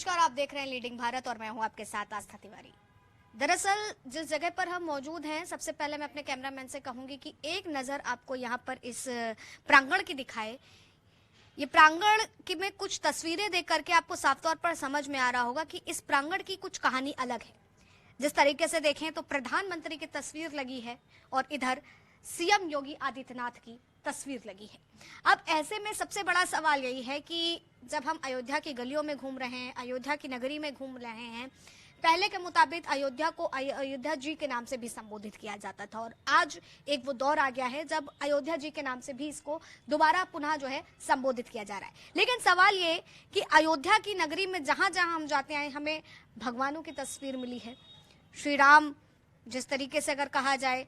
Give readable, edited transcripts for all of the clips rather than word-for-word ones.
नमस्कार, आप देख रहे हैं लीडिंग भारत और मैं हूं आपके साथ आस्था तिवारी। दरअसल जिस जगह पर हम मौजूद हैं, सबसे पहले मैं अपने कैमरामैन से कहूंगी कि एक नजर आपको यहां पर इस प्रांगण की दिखाए। ये प्रांगण की में कुछ तस्वीरें देख करके आपको साफ तौर पर समझ में आ रहा होगा कि इस प्रांगण की कुछ कहानी अलग है। जिस तरीके से देखें तो प्रधानमंत्री की तस्वीर लगी है और इधर सीएम योगी आदित्यनाथ की तस्वीर लगी है। अब ऐसे में सबसे बड़ा सवाल यही है कि जब हम अयोध्या की गलियों में घूम रहे हैं, अयोध्या की नगरी में घूम रहे हैं, पहले के मुताबिक अयोध्या को अयोध्या जी के नाम से भी संबोधित किया जाता था और आज एक वो दौर आ गया है जब अयोध्या जी के नाम से भी इसको दोबारा पुनः जो है संबोधित किया जा रहा है। लेकिन सवाल ये कि अयोध्या की नगरी में जहां जहां हम जाते हैं हमें भगवानों की तस्वीर मिली है। श्री राम, जिस तरीके से अगर कहा जाए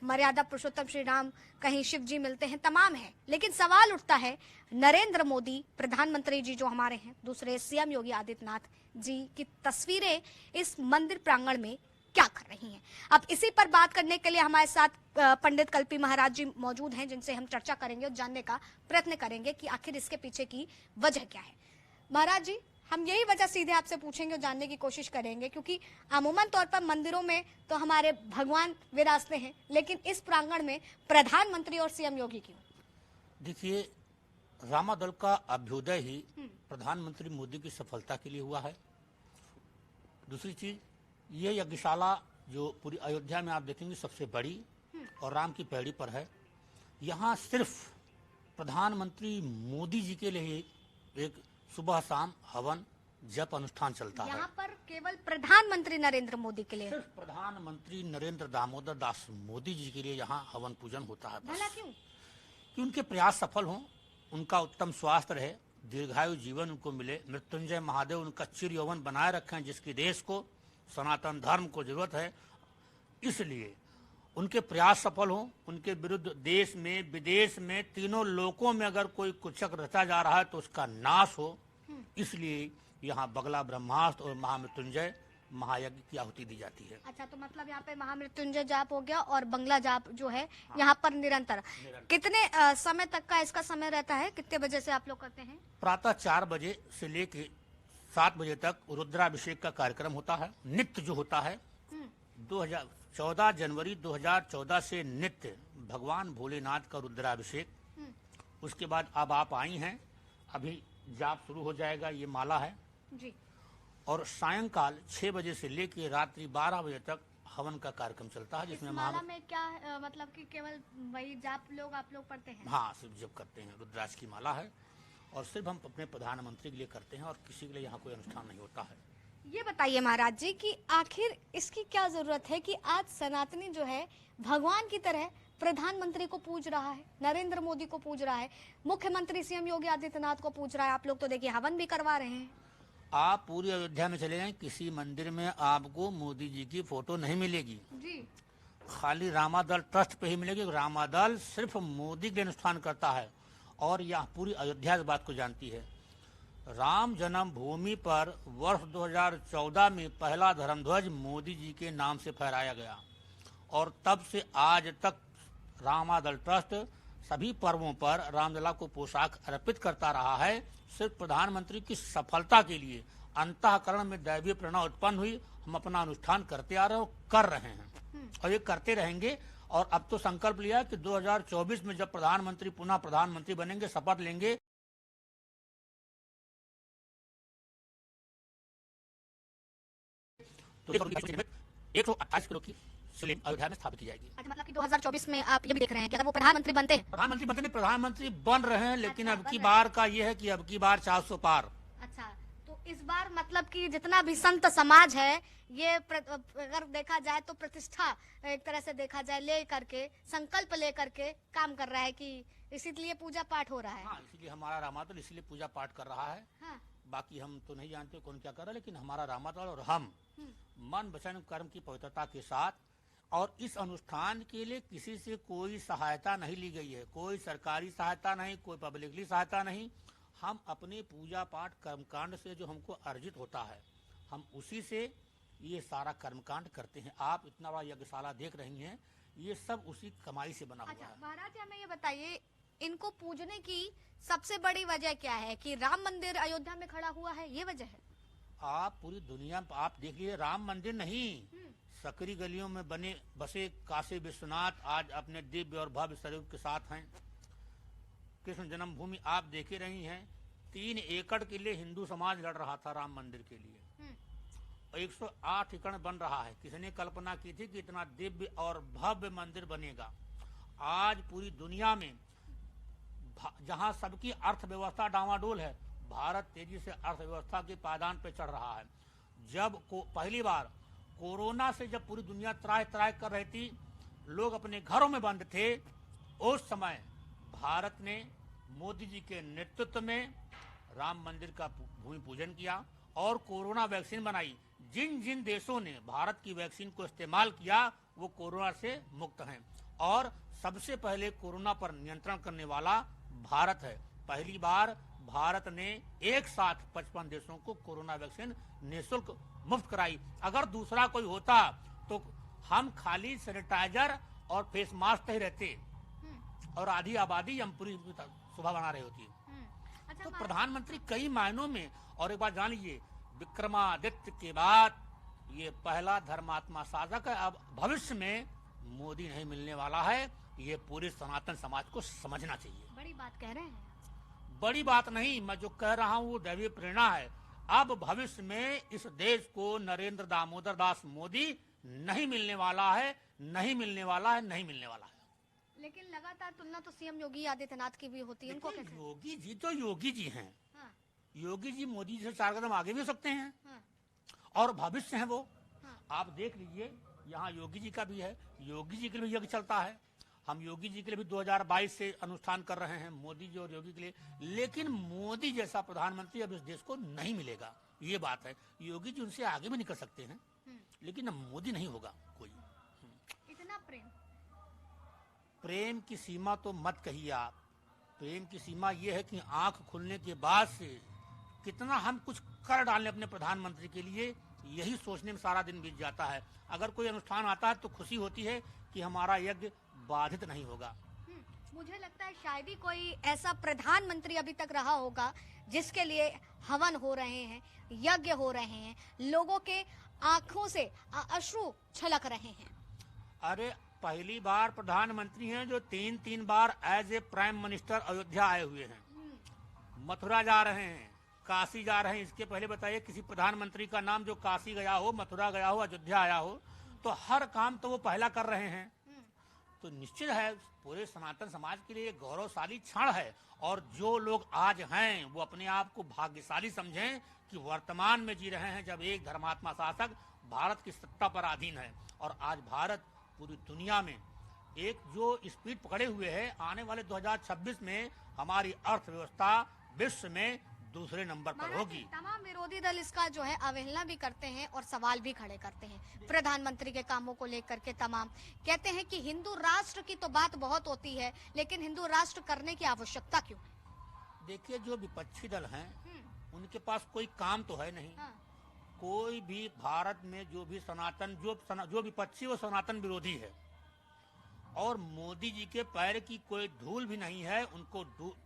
मर्यादा पुरुषोत्तम श्री राम, कहीं शिव जी मिलते हैं, तमाम है। लेकिन सवाल उठता है नरेंद्र मोदी प्रधानमंत्री जी जो हमारे हैं, दूसरे सीएम योगी आदित्यनाथ जी की तस्वीरें इस मंदिर प्रांगण में क्या कर रही हैं। अब इसी पर बात करने के लिए हमारे साथ पंडित कल्पी महाराज जी मौजूद हैं, जिनसे हम चर्चा करेंगे और जानने का प्रयत्न करेंगे कि आखिर इसके पीछे की वजह क्या है। महाराज जी, हम यही वजह सीधे आपसे पूछेंगे और जानने की कोशिश करेंगे, क्योंकि अमूमन तौर पर मंदिरों में तो हमारे भगवान विराजते हैं, लेकिन इस प्रांगण में प्रधानमंत्री और सीएम योगी क्यों? देखिए, रामादल का अभ्युदय ही प्रधानमंत्री मोदी की सफलता के लिए हुआ है। दूसरी चीज, ये यज्ञशाला जो पूरी अयोध्या में आप देखेंगे सबसे बड़ी और राम की पैड़ी पर है। यहाँ सिर्फ प्रधानमंत्री मोदी जी के लिए एक सुबह शाम हवन जप अनुष्ठान चलता है। यहाँ पर केवल प्रधानमंत्री नरेंद्र मोदी के लिए, सिर्फ प्रधानमंत्री नरेंद्र दामोदर दास मोदी जी के लिए यहाँ हवन पूजन होता है। भला क्यों? कि उनके प्रयास सफल हों, उनका उत्तम स्वास्थ्य रहे, दीर्घायु जीवन उनको मिले, मृत्युंजय महादेव उनका चिर यौवन बनाए रखें, जिसकी देश को सनातन धर्म को जरूरत है। इसलिए उनके प्रयास सफल हों, उनके विरुद्ध देश में विदेश में तीनों लोकों में अगर कोई कुचक रचा जा रहा है तो उसका नाश हो, इसलिए यहाँ बगला ब्रह्मास्त्र और महामृत्युंजय महायज्ञ की आहुति दी जाती है। अच्छा, तो मतलब यहाँ पे महामृत्युंजय जाप हो गया और बंगला जाप जो है यहाँ पर निरंतर कितने समय तक का इसका समय रहता है? कितने बजे से आप लोग करते हैं? प्रातः 4 बजे से लेके 7 बजे तक रुद्राभिषेक का कार्यक्रम होता है। नित्य जो होता है 14 जनवरी 2014 से नित्य भगवान भोलेनाथ का रुद्राभिषेक। उसके बाद अब आप आई हैं, अभी जाप शुरू हो जाएगा, ये माला है जी। और सायंकाल 6 बजे से लेकर रात्रि 12 बजे तक हवन का कार्यक्रम चलता है, जिसमें माला में क्या मतलब कि केवल वही जाप आप लोग पढ़ते हैं? हाँ, सिर्फ जप करते हैं। रुद्राक्ष की माला है और सिर्फ हम अपने प्रधानमंत्री के लिए करते हैं और किसी के लिए यहाँ कोई अनुष्ठान नहीं होता है। ये बताइए महाराज जी कि आखिर इसकी क्या जरूरत है कि आज सनातनी जो है भगवान की तरह प्रधानमंत्री को पूज रहा है, नरेंद्र मोदी को पूज रहा है, मुख्यमंत्री सीएम योगी आदित्यनाथ को पूज रहा है। आप लोग तो देखिए हवन भी करवा रहे हैं। आप पूरी अयोध्या में चले जाएं, किसी मंदिर में आपको मोदी जी की फोटो नहीं मिलेगी जी। खाली रामादल ट्रस्ट पे ही मिलेगी। रामादल सिर्फ मोदी के अनुष्ठान करता है और यह पूरी अयोध्या इस बात को जानती है। राम जन्म भूमि पर वर्ष 2014 में पहला धर्मध्वज मोदी जी के नाम से फहराया गया और तब से आज तक रामादल ट्रस्ट सभी पर्वों पर रामलला को पोशाक अर्पित करता रहा है। सिर्फ प्रधानमंत्री की सफलता के लिए अंतःकरण में दैवीय प्रेरणा उत्पन्न हुई। हम अपना अनुष्ठान करते आ रहे हैं और कर रहे हैं और ये करते रहेंगे। और अब तो संकल्प लिया कि 2024 में जब प्रधानमंत्री पुनः प्रधानमंत्री बनेंगे, शपथ लेंगे, तो 128 किलो की शिवलिंग अयोध्या में स्थापित की जाएगी। अच्छा, मतलब कि 2024 में आप ये भी देख रहे हैं कि अगर वो प्रधानमंत्री बनते हैं? प्रधानमंत्री बन रहे हैं, लेकिन अच्छा, अब की बार का ये है कि अब की बार 400 पार। अच्छा, तो इस बार मतलब कि जितना भी संत समाज है ये अगर देखा जाए तो प्रतिष्ठा एक तरह से देखा जाए ले करके, संकल्प ले करके काम कर रहा है कि इसीलिए पूजा पाठ हो रहा है। हाँ, इसीलिए हमारा रामादल इसलिए पूजा पाठ कर रहा है। हाँ। बाकी हम तो नहीं जानते कौन क्या कर रहा है, लेकिन हमारा रामादल और हम मन वचन कर्म की पवित्रता के साथ, और इस अनुष्ठान के लिए किसी से कोई सहायता नहीं ली गई है, कोई सरकारी सहायता नहीं, कोई पब्लिकली सहायता नहीं। हम अपने पूजा पाठ कर्मकांड से जो हमको अर्जित होता है, हम उसी से ये सारा कर्मकांड करते हैं। आप इतना बड़ा यज्ञशाला देख रही हैं, ये सब उसी कमाई से बना हुआ है। महाराज, हमें ये बताइए इनको पूजने की सबसे बड़ी वजह क्या है कि राम मंदिर अयोध्या में खड़ा हुआ है, ये वजह है? आप पूरी दुनिया में आप देख लीजिए, राम मंदिर नहीं, सकरी गलियों में बने बसे काशी विश्वनाथ आज अपने दिव्य और भव्य स्वरूप के साथ हैं। कृष्ण जन्मभूमि आप देखे रही हैं, 3 एकड़ के लिए हिंदू समाज लड़ रहा था राम मंदिर के लिए, 108 एकड़ बन रहा है। किसने कल्पना की थी कि इतना दिव्य और भव्य मंदिर बनेगा। आज पूरी दुनिया में जहां सबकी अर्थव्यवस्था डावाडोल है, भारत तेजी से अर्थव्यवस्था के पायदान पर चढ़ रहा है। जब पहली बार कोरोना से जब पूरी दुनिया त्राह त्राह कर रही थी, लोग अपने घरों में बंद थे, उस समय भारत ने मोदी जी के नेतृत्व में राम मंदिर का भूमि पूजन किया और कोरोना वैक्सीन बनाई। जिन जिन देशों ने भारत की वैक्सीन को इस्तेमाल किया वो कोरोना से मुक्त हैं और सबसे पहले कोरोना पर नियंत्रण करने वाला भारत है। पहली बार भारत ने एक साथ 55 देशों को कोरोना वैक्सीन निःशुल्क मुफ्त कराई। अगर दूसरा कोई होता तो हम खाली सैनिटाइजर और फेस मास्क ही रहते और आधी आबादी हम पूरी सुबह बना रही होती। अच्छा, तो प्रधानमंत्री कई मायनों में, और एक बात जान लीजिए, विक्रमादित्य के बाद ये पहला धर्मात्मा शासक है। अब भविष्य में मोदी नहीं मिलने वाला है, ये पूरे सनातन समाज को समझना चाहिए। बड़ी बात कह रहे हैं। बड़ी बात नहीं, मैं जो कह रहा हूँ वो दैवीय प्रेरणा है। अब भविष्य में इस देश को नरेंद्र दामोदर दास मोदी नहीं मिलने वाला है, नहीं मिलने वाला है, नहीं मिलने वाला है। लेकिन लगातार तुलना तो सीएम योगी आदित्यनाथ की भी होती है, उनको कैसे? योगी जी तो योगी जी हैं। हाँ। योगी जी मोदी जी से 4 कदम आगे भी हो सकते हैं। हाँ। और भविष्य है वो। हाँ। आप देख लीजिए, यहाँ योगी जी का भी है, योगी जी के लिए यज्ञ चलता है। हम योगी जी के लिए भी 2022 से अनुष्ठान कर रहे हैं, मोदी जी और योगी के लिए। लेकिन मोदी जैसा प्रधानमंत्री अब इस देश को नहीं मिलेगा, ये बात है। योगी जी उनसे आगे भी निकल सकते हैं, लेकिन मोदी नहीं होगा कोई। इतना प्रेम की सीमा तो मत कहिए आप। प्रेम की सीमा ये है कि आंख खुलने के बाद से कितना हम कुछ कर डालें अपने प्रधानमंत्री के लिए, यही सोचने में सारा दिन बीत जाता है। अगर कोई अनुष्ठान आता है तो खुशी होती है कि हमारा यज्ञ बाधित नहीं होगा। मुझे लगता है शायद ही कोई ऐसा प्रधानमंत्री अभी तक रहा होगा जिसके लिए हवन हो रहे हैं, यज्ञ हो रहे हैं, लोगों के आंखों से अश्रु छलक रहे हैं। अरे पहली बार प्रधानमंत्री हैं जो 3 बार as a prime minister Ayodhya आए हुए हैं। मथुरा जा रहे हैं, काशी जा रहे हैं। इसके पहले बताइए किसी प्रधानमंत्री का नाम जो काशी गया हो, मथुरा गया हो, अयोध्या आया हो, तो हर काम तो वो पहला कर रहे हैं। तो निश्चित है पूरे सनातन समाज के लिए गौरवशाली क्षण है। और जो लोग आज हैं वो अपने आप को भाग्यशाली समझें कि वर्तमान में जी रहे हैं जब एक धर्मात्मा शासक भारत की सत्ता पर अधीन है। और आज भारत पूरी दुनिया में एक जो स्पीड पकड़े हुए है, आने वाले 2026 में हमारी अर्थव्यवस्था विश्व में दूसरे नंबर पर होगी। तमाम विरोधी दल इसका जो है अवहेलना भी करते हैं और सवाल भी खड़े करते हैं प्रधानमंत्री के कामों को लेकर के। तमाम कहते हैं कि हिंदू राष्ट्र की तो बात बहुत होती है, लेकिन हिंदू राष्ट्र करने की आवश्यकता क्यों है? देखिए, जो विपक्षी दल हैं उनके पास कोई काम तो है नहीं। हाँ। कोई भी भारत में जो भी सनातन जो विपक्षी वो सनातन विरोधी है और मोदी जी के पैर की कोई धूल भी नहीं है। उनको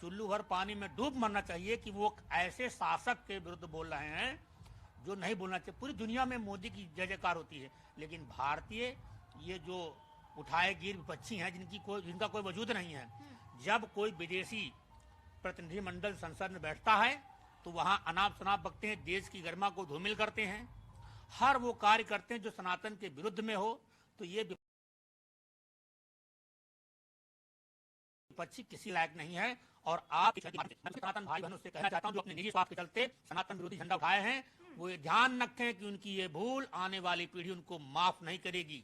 चुल्लू भर पानी में डूब मरना चाहिए कि वो ऐसे शासक के विरुद्ध बोल रहे हैं जो नहीं बोलना चाहिए। पूरी दुनिया में मोदी की जय जयकार होती है, लेकिन भारतीय ये जो उठाए गिर विपक्षी हैं जिनका कोई वजूद नहीं है। जब कोई विदेशी प्रतिनिधिमंडल संसद में बैठता है तो वहां अनाप शनाप बकते हैं, देश की गरिमा को धूमिल करते हैं, हर वो कार्य करते हैं जो सनातन के विरुद्ध में हो। तो ये विपक्षी किसी लायक नहीं है। और आप सनातन भाई बहनों से कहना चाहता हूं जो अपने निजी स्वार्थ के चलते सनातन विरोधी झंडा उठाए हैं, वो ये ध्यान रखें कि उनकी ये भूल आने वाली पीढ़ी उनको माफ नहीं करेगी।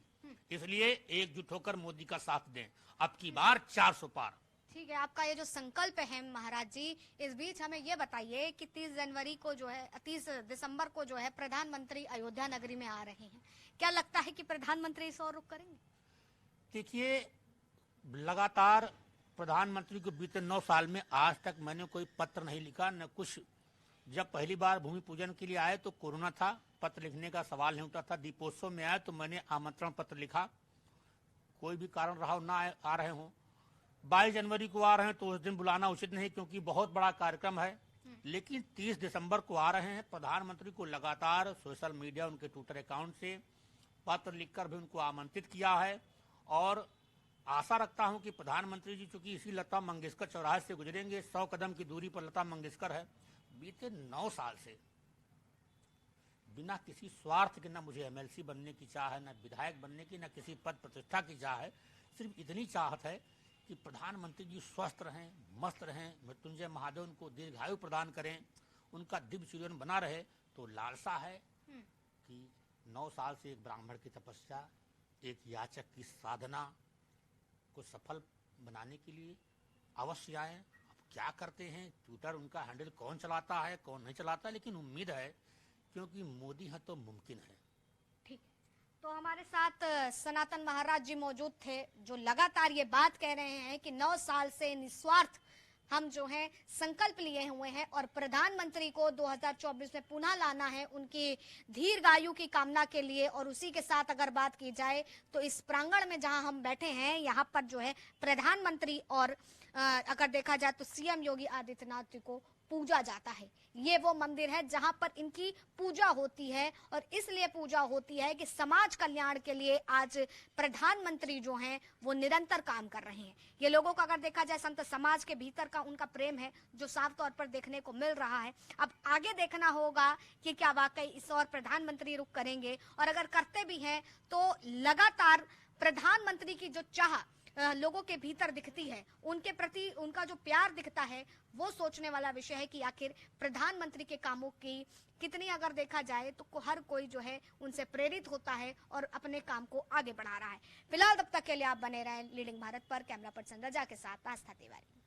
इसलिए एकजुट होकर मोदी का साथ दें। अब की बार 400 पार। ठीक है, आपका ये जो संकल्प है महाराज जी, इस बीच हमें ये बताइए कि 30 दिसंबर को जो है प्रधानमंत्री अयोध्या नगरी में आ रहे हैं। क्या लगता है कि प्रधानमंत्री इस और रुख करेंगे? देखिए, लगातार प्रधानमंत्री को बीते 9 साल में आज तक मैंने कोई पत्र नहीं लिखा, न कुछ। जब पहली बार भूमि पूजन के लिए आए तो कोरोना था, पत्र लिखने का सवाल नहीं उठा था। दीपोत्सव में आए तो मैंने आमंत्रण पत्र लिखा, कोई भी कारण रहा हो ना आ रहे हों। 22 जनवरी को आ रहे हैं तो उस दिन बुलाना उचित नहीं, क्योंकि बहुत बड़ा कार्यक्रम है। लेकिन 30 दिसंबर को आ रहे हैं। प्रधानमंत्री को लगातार सोशल मीडिया, उनके ट्विटर अकाउंट से पत्र लिखकर भी उनको आमंत्रित किया है और आशा रखता हूं कि प्रधानमंत्री जी चूंकि इसी लता मंगेशकर चौराहे से गुजरेंगे, 100 कदम की दूरी पर लता मंगेशकर है। बीते 9 साल से बिना किसी स्वार्थ के, ना मुझे एमएलसी बनने की चाह है, ना विधायक बनने की, ना किसी पद प्रतिष्ठा की चाह है, सिर्फ इतनी चाहत है कि प्रधानमंत्री जी स्वस्थ रहें, मस्त रहें, मृत्युंजय महादेव उनको दीर्घायु प्रदान करें, उनका दिव्य जीवन बना रहे। तो लालसा है कि 9 साल से एक ब्राह्मण की तपस्या, एक याचक की साधना को सफल बनाने के लिए अवश्य आए। अब क्या करते हैं, ट्विटर उनका हैंडल कौन चलाता है कौन नहीं चलाता, लेकिन उम्मीद है क्योंकि मोदी है तो मुमकिन है। ठीक, तो हमारे साथ सनातन महाराज जी मौजूद थे, जो लगातार ये बात कह रहे हैं कि 9 साल से निस्वार्थ हम जो है संकल्प लिए हुए हैं और प्रधानमंत्री को 2024 में पुनः लाना है उनकी दीर्घायु की कामना के लिए। और उसी के साथ अगर बात की जाए तो इस प्रांगण में जहां हम बैठे हैं, यहाँ पर जो है प्रधानमंत्री और अगर देखा जाए तो सीएम योगी आदित्यनाथ जी को पूजा जाता है। ये वो मंदिर है जहां पर इनकी पूजा होती है और इसलिए पूजा होती है कि समाज कल्याण के लिए आज प्रधानमंत्री जो हैं वो निरंतर काम कर रहे हैं। ये लोगों का अगर देखा जाए संत समाज के भीतर का उनका प्रेम है जो साफ तौर पर देखने को मिल रहा है। अब आगे देखना होगा कि क्या वाकई इस और प्रधानमंत्री रुख करेंगे, और अगर करते भी हैं तो लगातार प्रधानमंत्री की जो चाह लोगों के भीतर दिखती है, उनके प्रति उनका जो प्यार दिखता है, वो सोचने वाला विषय है कि आखिर प्रधानमंत्री के कामों की कितनी अगर देखा जाए तो हर कोई जो है उनसे प्रेरित होता है और अपने काम को आगे बढ़ा रहा है। फिलहाल तब तक के लिए आप बने रहें लीडिंग भारत पर। कैमरा पर्सन रजा के साथ आस्था तिवारी।